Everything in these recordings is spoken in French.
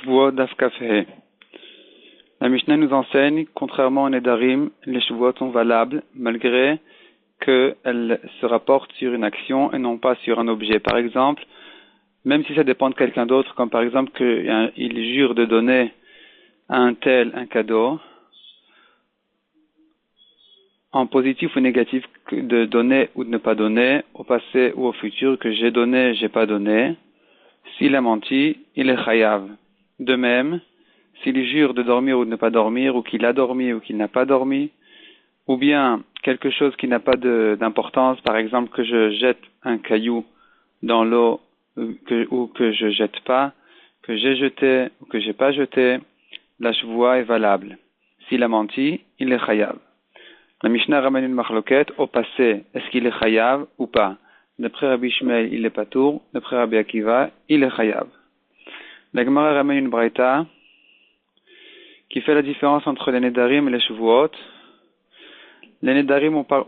Shvuot Daf Kaf He. La Mishnah nous enseigne, contrairement aux Nedarim, les Shvuot sont valables malgré qu'elles se rapportent sur une action et non pas sur un objet. Par exemple, même si ça dépend de quelqu'un d'autre, comme par exemple qu'il jure de donner à un tel un cadeau, en positif ou négatif, de donner ou de ne pas donner, au passé ou au futur, que j'ai donné, j'ai pas donné, s'il a menti, il est chayav. De même, s'il jure de dormir ou de ne pas dormir, ou qu'il a dormi ou qu'il n'a pas dormi, ou bien quelque chose qui n'a pas d'importance, par exemple que je jette un caillou dans l'eau ou que je jette pas, que j'ai jeté ou que j'ai pas jeté, la shvoua est valable. S'il a menti, il est chayav. La Mishnah ramène une marloquette au passé, est-ce qu'il est chayav ou pas? D'après Rabbi Shmuel, il est patour, d'après Rabbi Akiva, il est chayav. La Gemara ramène une braïta qui fait la différence entre les Nedarim et les Shvuot. Les Nedarim ont par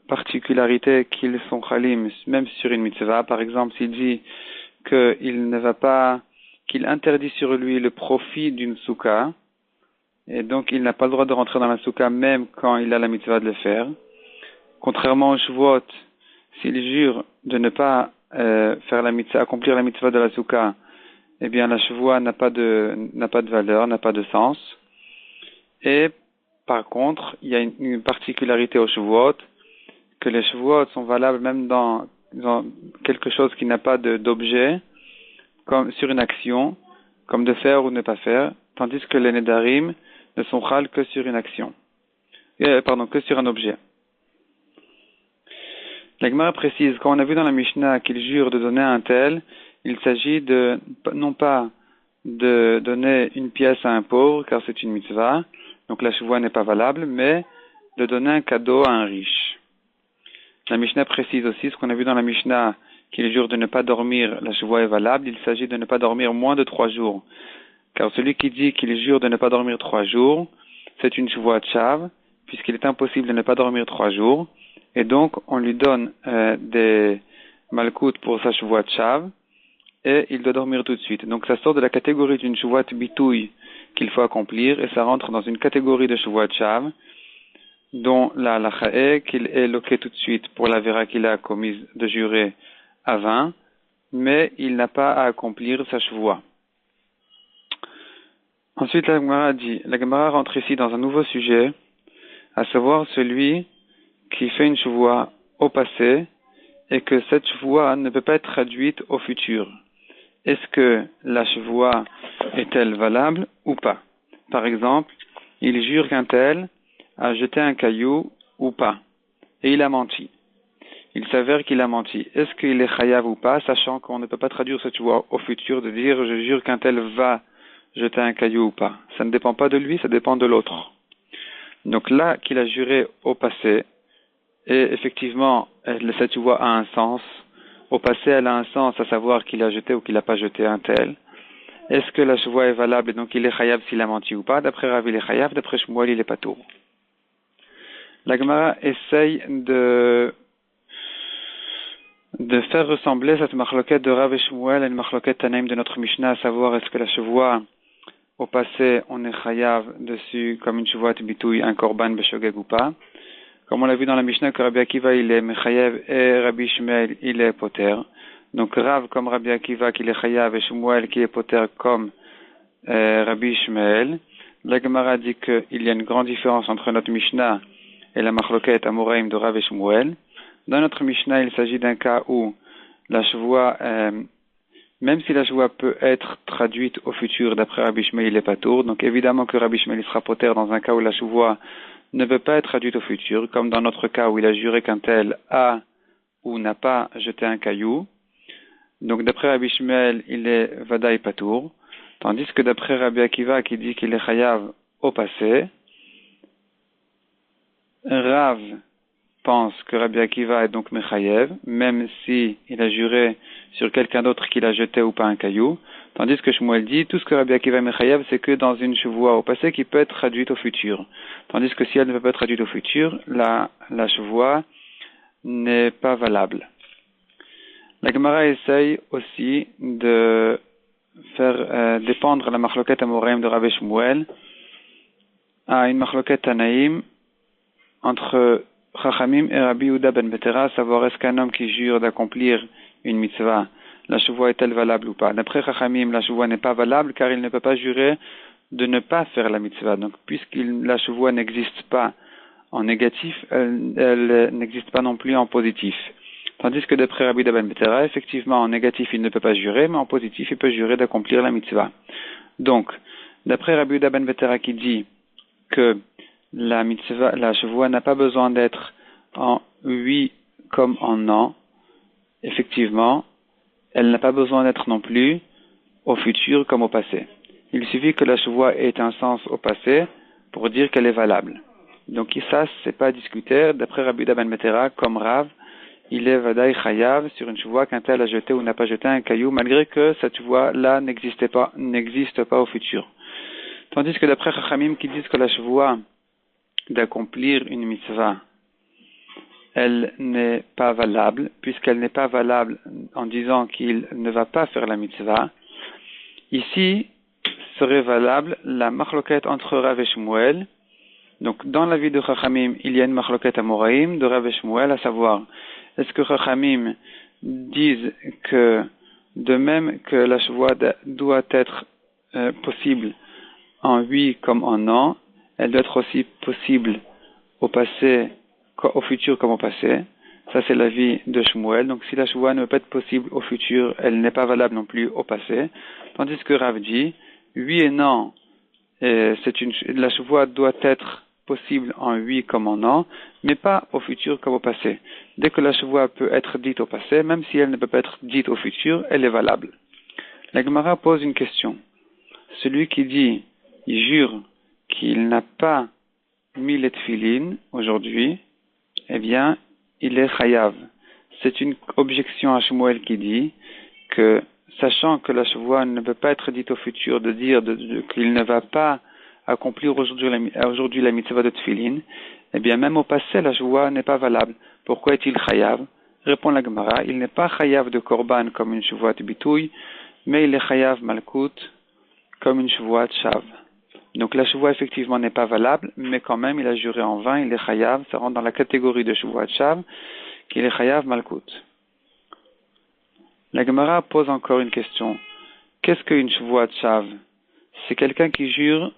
particularité qu'ils sont chalim, même sur une mitzvah. Par exemple, s'il dit qu'il interdit sur lui le profit d'une soukha, et donc il n'a pas le droit de rentrer dans la soukha même quand il a la mitzvah de le faire. Contrairement aux Shvuot, s'il jure de ne pas faire la mitzvah, accomplir la mitzvah de la soukha, eh bien la shvoua n'a pas de valeur, n'a pas de sens. Et par contre, il y a une particularité aux shvuot, que les shvuot sont valables même dans quelque chose qui n'a pas d'objet, comme sur une action, comme de faire ou ne pas faire, tandis que les nedarim ne sont chal que sur une action, que sur un objet. La Gemara précise, quand on a vu dans la Mishnah qu'il jure de donner à un tel, il s'agit non pas de donner une pièce à un pauvre, car c'est une mitzvah, donc la shvoua n'est pas valable, mais de donner un cadeau à un riche. La Mishnah précise aussi, ce qu'on a vu dans la Mishnah, qu'il jure de ne pas dormir, la shvoua est valable, il s'agit de ne pas dormir moins de 3 jours. Car celui qui dit qu'il jure de ne pas dormir 3 jours, c'est une shvoua tchav, puisqu'il est impossible de ne pas dormir 3 jours, et donc on lui donne des malkout pour sa shvoua tchav, et il doit dormir tout de suite. Donc ça sort de la catégorie d'une shvuat bitouille qu'il faut accomplir, et ça rentre dans une catégorie de shvuat shav, dont la halacha est qu'il est loqué tout de suite pour la vera qu'il a commise de jurer à 20, mais il n'a pas à accomplir sa shvoua. Ensuite, la Gemara rentre ici dans un nouveau sujet, à savoir celui qui fait une shvoua au passé, et que cette shvoua ne peut pas être traduite au futur. Est-ce que la shvoua est-elle valable ou pas? Par exemple, il jure qu'un tel a jeté un caillou ou pas, et il a menti. Il s'avère qu'il a menti. Est-ce qu'il est chayav ou pas, sachant qu'on ne peut pas traduire cette shvoua au futur, de dire je jure qu'un tel va jeter un caillou ou pas? Ça ne dépend pas de lui, ça dépend de l'autre. Donc là qu'il a juré au passé, et effectivement, cette shvoua a un sens. Au passé, elle a un sens, à savoir qu'il a jeté ou qu'il n'a pas jeté un tel. Est-ce que la shvoua est valable et donc il est chayav s'il a menti ou pas? D'après Rav, il est chayav, d'après Shmuel, il est patour. La Gemara essaye de faire ressembler cette marloquette de Rav et Shmuel à une marloquette Tanaïm de notre Mishnah, à savoir est-ce que la shvoua, au passé, on est chayav dessus comme une shvoua bitouille, un korban beshogeg ou pas? Comme on l'a vu dans la Mishnah que Rabbi Akiva il est mechayev et Rabbi Shmuel il est poter. Donc Rav comme Rabbi Akiva qui est chayav et Shmuel qui est poter comme Rabbi Shmuel. La Gemara dit qu'il y a une grande différence entre notre Mishnah et la Machloket Amoraim de Rav et Shmuel. Dans notre Mishnah il s'agit d'un cas où la shvoua, même si la shvoua peut être traduite au futur d'après Rabbi Shmuel il est patour. Donc évidemment que Rabbi Shmuel il sera poter dans un cas où la shvoua ne peut pas être traduite au futur, comme dans notre cas où il a juré qu'un tel a ou n'a pas jeté un caillou. Donc d'après Rabbi Shmuel, il est Vadaï Patour, tandis que d'après Rabbi Akiva qui dit qu'il est Chayav au passé, Rav pense que Rabbi Akiva est donc Mechayev, même si il a juré sur quelqu'un d'autre qu'il a jeté ou pas un caillou, tandis que Shmuel dit, tout ce que Rabbi Akiva est Mechayev, c'est que dans une shvoua au passé qui peut être traduite au futur. Tandis que si elle ne peut pas être traduite au futur, la shvoua n'est pas valable. La Gemara essaye aussi de faire dépendre la machloket amoraim de Rav et Shmuel à une machloket Tanaïm entre Chachamim et Rabbi Yehuda ben Betera, à savoir est-ce qu'un homme qui jure d'accomplir une mitzvah, la chevoie est-elle valable ou pas? D'après Chachamim, la chevoie n'est pas valable car il ne peut pas jurer de ne pas faire la mitzvah. Donc, puisque la chevoie n'existe pas en négatif, elle n'existe pas non plus en positif. Tandis que d'après Rabbi Yehuda ben Betera, effectivement, en négatif, il ne peut pas jurer, mais en positif, il peut jurer d'accomplir la mitzvah. Donc, d'après Rabbi Yehuda ben Betera qui dit que la mitzvah, la chevoie n'a pas besoin d'être en oui comme en non, effectivement, elle n'a pas besoin d'être non plus au futur comme au passé. Il suffit que la chevoie ait un sens au passé pour dire qu'elle est valable. Donc ça, c'est pas discuter. D'après Rabbi Yehuda ben Betera, comme Rav, il est vadaï chayav sur une chevoie qu'un tel a jeté ou n'a pas jeté un caillou, malgré que cette chevoie-là n'existe pas au futur. Tandis que d'après Chachamim qui disent que la chevoie d'accomplir une mitzvah, elle n'est pas valable, puisqu'elle n'est pas valable en disant qu'il ne va pas faire la mitzvah. Ici, serait valable la machloket entre Rav et Shmuel. Donc, dans la vie de Chachamim, il y a une machloket amoraim de Rav et Shmuel, à savoir, est-ce que Chachamim disent que, de même que la chevoie doit être possible en oui comme en non, elle doit être aussi possible au passé, au futur comme au passé. Ça, c'est l'avis de Shmuel. Donc, si la chevoie ne peut pas être possible au futur, elle n'est pas valable non plus au passé. Tandis que Rav dit, oui et non, la chevoie doit être possible en oui comme en non, mais pas au futur comme au passé. Dès que la chevoie peut être dite au passé, même si elle ne peut pas être dite au futur, elle est valable. La Gemara pose une question. Celui qui dit, il jure qu'il n'a pas mis les tefilin aujourd'hui, eh bien, il est chayav. C'est une objection à Shmuel qui dit que, sachant que la chevoie ne peut pas être dite au futur, de dire qu'il ne va pas accomplir aujourd'hui la mitzvah de tefilin, eh bien, même au passé, la chevoie n'est pas valable. Pourquoi est-il chayav? Répond la Gemara, il n'est pas chayav de korban comme une chevoie de bitouille, mais il est chayav malkout comme une chevoie de shav. Donc la chevoie effectivement n'est pas valable, mais quand même il a juré en vain, il est chayav, ça rentre dans la catégorie de chevoie de shav, qu'il est chayav malkout. La Gemara pose encore une question. Qu'est-ce qu'une chevoie de shav? C'est quelqu'un qui jure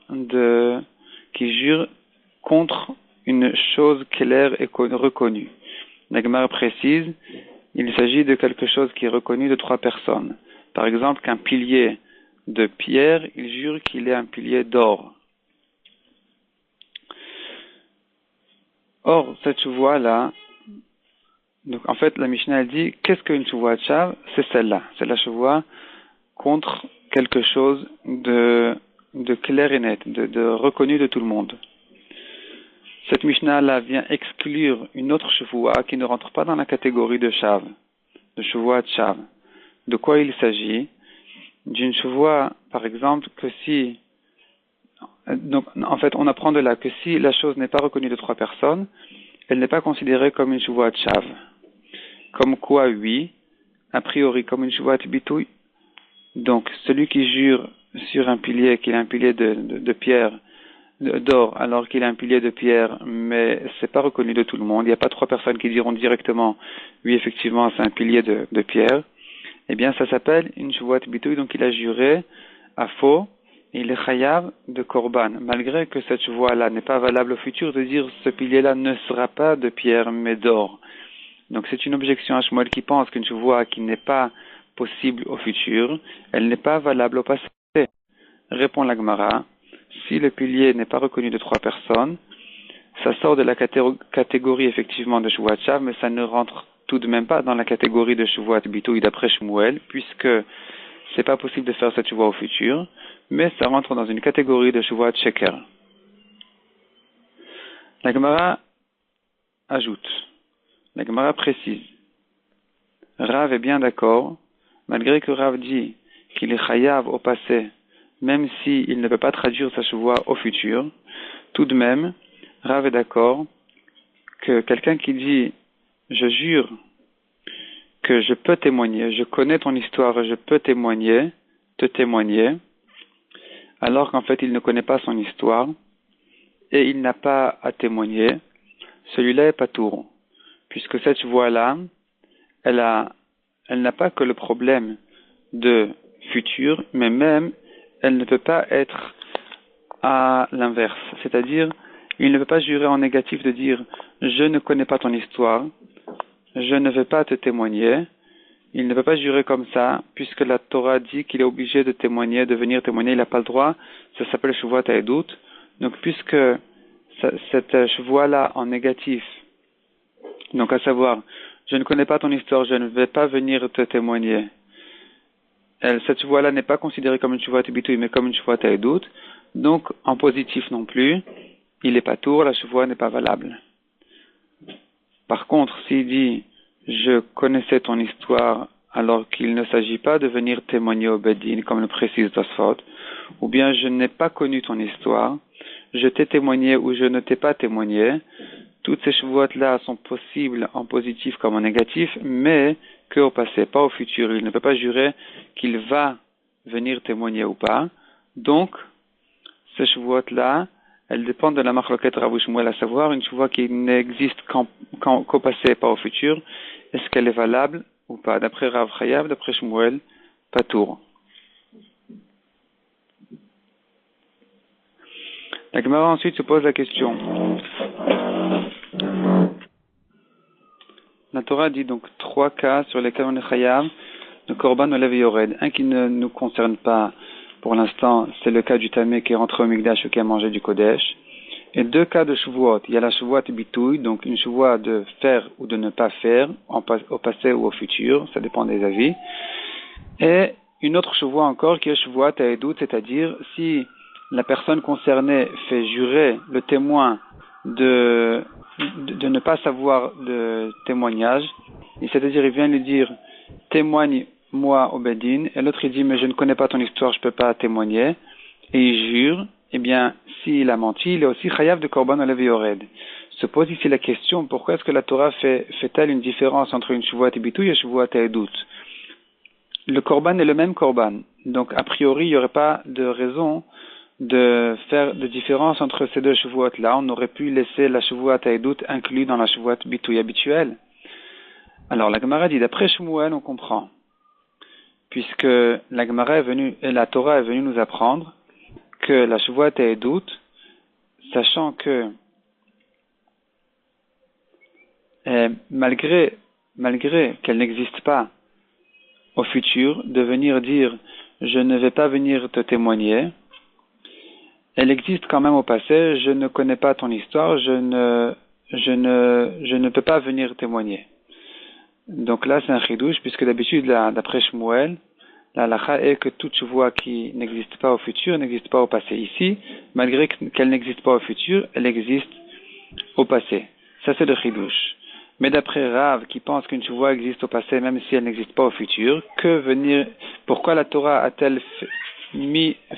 contre une chose claire et reconnue. La Gemara précise, il s'agit de quelque chose qui est reconnu de 3 personnes. Par exemple, qu'un pilier de pierre, il jure qu'il est un pilier d'or. Or, cette chevoie-là, donc en fait, la Mishnah dit, qu'est-ce qu'une chevoie de shav? C'est celle-là. C'est la chevoie contre quelque chose de clair et net, de reconnu de tout le monde. Cette Mishnah-là vient exclure une autre chevoie qui ne rentre pas dans la catégorie de shav, de chevoie de shav. De quoi il s'agit? D'une chevoie, par exemple, que si... Donc, en fait, on apprend de là que si la chose n'est pas reconnue de 3 personnes, elle n'est pas considérée comme une chevoie de shav. Comme quoi, oui, a priori, comme une chevoie de bitouille. Donc, celui qui jure sur un pilier, qu'il a un pilier de pierre, d'or, alors qu'il a un pilier de pierre, mais c'est pas reconnu de tout le monde, il n'y a pas 3 personnes qui diront directement, oui, effectivement, c'est un pilier de pierre, eh bien, ça s'appelle une chevoie de bitouille, donc il a juré à faux, et il est chayav de korban, malgré que cette chevoie-là n'est pas valable au futur, de dire ce pilier-là ne sera pas de pierre, mais d'or. Donc c'est une objection à Shmuel qui pense qu'une chevoie qui n'est pas possible au futur, elle n'est pas valable au passé. Répond la Gemara, si le pilier n'est pas reconnu de 3 personnes, ça sort de la catégorie effectivement de chevoie de shav, mais ça ne rentre tout de même pas dans la catégorie de chevoie de bitouille d'après Shmuel, puisque c'est pas possible de faire cette chevoie au futur, mais ça rentre dans une catégorie de chevoie de sheker. La Gemara ajoute, la Gemara précise, Rav est bien d'accord, malgré que Rav dit qu'il est chayav au passé, même s'il ne peut pas traduire sa chevoie au futur, tout de même, Rav est d'accord que quelqu'un qui dit « je jure que je peux témoigner, je connais ton histoire et je peux témoigner » te témoigner, alors qu'en fait il ne connaît pas son histoire, et il n'a pas à témoigner, celui-là est patour. Puisque cette chevoie-là, elle n'a pas que le problème de futur, mais même, elle ne peut pas être à l'inverse. C'est-à-dire, il ne peut pas jurer en négatif de dire, je ne connais pas ton histoire, je ne vais pas te témoigner. Il ne peut pas jurer comme ça, puisque la Torah dit qu'il est obligé de témoigner, de venir témoigner, il n'a pas le droit. Ça s'appelle Shuvat Ha'edut. Donc, puisque cette chevoie-là en négatif, donc à savoir, je ne connais pas ton histoire, je ne vais pas venir te témoigner. Cette chevoie-là n'est pas considérée comme une chevoie Tibitouille, mais comme une chevoie Ha'edut. Donc, en positif non plus, il n'est pas tour, la chevoie n'est pas valable. Par contre, s'il dit, je connaissais ton histoire, alors qu'il ne s'agit pas de venir témoigner au Bedin, comme le précise Tosfot, ou bien je n'ai pas connu ton histoire, je t'ai témoigné ou je ne t'ai pas témoigné, toutes ces chevoites-là sont possibles en positif comme en négatif, mais qu'au passé, pas au futur. Il ne peut pas jurer qu'il va venir témoigner ou pas. Donc, ces chevoites-là, elles dépendent de la marloquette Rav Shmuel, à savoir une chevoie qui n'existe qu'au passé, pas au futur. Est-ce qu'elle est valable ou pas? D'après Rav Chayav, d'après Shmuel, pas tour. La Gemara ensuite se pose la question. La Torah dit donc 3 cas sur lesquels on est chayav de korban olev et yored. Un qui ne nous concerne pas pour l'instant, c'est le cas du tamé qui est rentré au Mikdash ou qui a mangé du Kodesh. Et 2 cas de chevuot. Il y a la chevuot bitouille, donc une chevuot de faire ou de ne pas faire, au passé ou au futur, ça dépend des avis. Et une autre chevuot encore qui est chevuot ha'edut, c'est-à-dire si la personne concernée fait jurer le témoin de ne pas savoir de témoignage, et c'est-à-dire il vient lui dire témoigne-moi au Bedin, et l'autre il dit mais je ne connais pas ton histoire, je ne peux pas témoigner, et il jure, eh bien s'il a menti, il est aussi chayav de korban olev et yored. Se pose ici la question, pourquoi est-ce que la Torah fait-elle une différence entre une chevuot bitouille et une chevuot ha'edut? Le korban est le même korban, donc a priori il n'y aurait pas de raison de faire de différence entre ces 2 chevuot-là. On aurait pu laisser la chevuot ha'edut inclue dans la chevuot bitouille habituelle. Alors la Gemara dit, d'après Shmuel, on comprend, puisque la Gemara est venue, et la Torah est venue nous apprendre que la chevuot ha'edut, sachant que malgré qu'elle n'existe pas au futur, de venir dire je ne vais pas venir te témoigner, elle existe quand même au passé, je ne connais pas ton histoire, je ne peux pas venir témoigner. Donc là c'est un chidouche, puisque d'habitude d'après Shmuel, la halakha est que toute chevoie qui n'existe pas au futur n'existe pas au passé. Ici, malgré qu'elle n'existe pas au futur, elle existe au passé. Ça c'est le chidouche. Mais d'après Rav, qui pense qu'une chevoie existe au passé même si elle n'existe pas au futur, pourquoi la Torah a-t-elle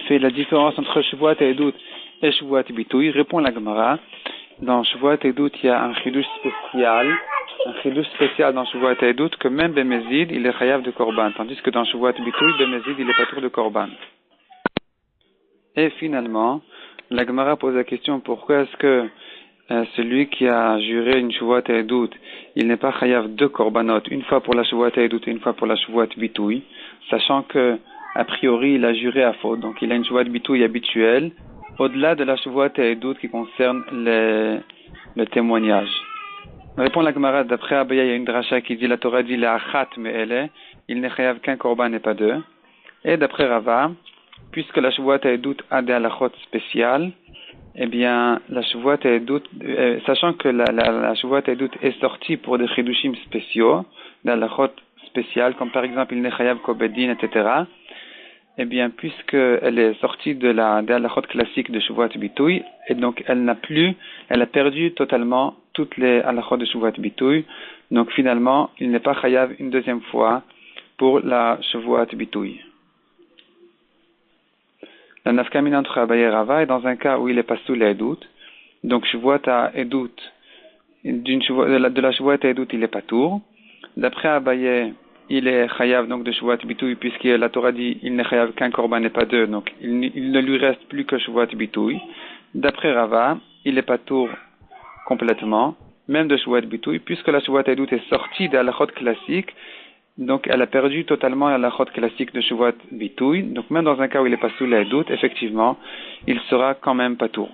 fait la différence entre chevoie ha'edut et chevoie bitouille? Répond la Gemara. Dans chevoie ha'edut, il y a un chidouche spécial dans chevoie ha'edut que même Bemezid, il est chayav de korban, tandis que dans chevoie bitouille, Bemezid, il est pas tour de korban. Et finalement, la Gemara pose la question, pourquoi est-ce que celui qui a juré une chevoie ha'edut, il n'est pas chayav de korbanot, une fois pour la chevoie ha'edut et une fois pour la chevoie bitouille, sachant que a priori il a juré à faute, donc il a une chevoie bitouille habituelle, au-delà de la chevoie ha'edut qui concerne le témoignage. Répond la Gemara, d'après Abaya, il y a une dracha qui dit, la Torah dit la achat me'ele, il n'est chayav qu'un korban et pas 2. Et d'après Rava, puisque la chevoie ha'edut a des halachot spéciales, eh bien, la chevoie ha'edut, sachant que la chevoie ha'edut est sortie pour des chidushim spéciaux, des halachot spéciales, comme par exemple il n'est chayav qu'au Bedin, etc., eh bien, puisqu'elle est sortie de la halachot classique de chevoie bitouille, et donc elle a perdu totalement toutes les halachot de chevoie bitouille, donc finalement, il n'est pas chayav une deuxième fois pour la chevoie bitouille. La nafkamina entre Abaye et Rava est dans un cas où il est pas sous l'edut, donc chevoie ha'edut, de la chevoie ha'edut il est pas tour. D'après Abaye, il est chayav donc de Shavuot Bitoui, puisque la Torah dit il n'est chayav qu'un korban et pas deux, donc il ne lui reste plus que Shavuot Bitoui. D'après Rava, il est patour complètement, même de Shavuot Bitoui, puisque la Shavuot Edout est sortie de la halachot classique, donc elle a perdu totalement la halachot classique de Shavuot Bitoui. Donc même dans un cas où il est pas sous la Edout, effectivement, il sera quand même patour.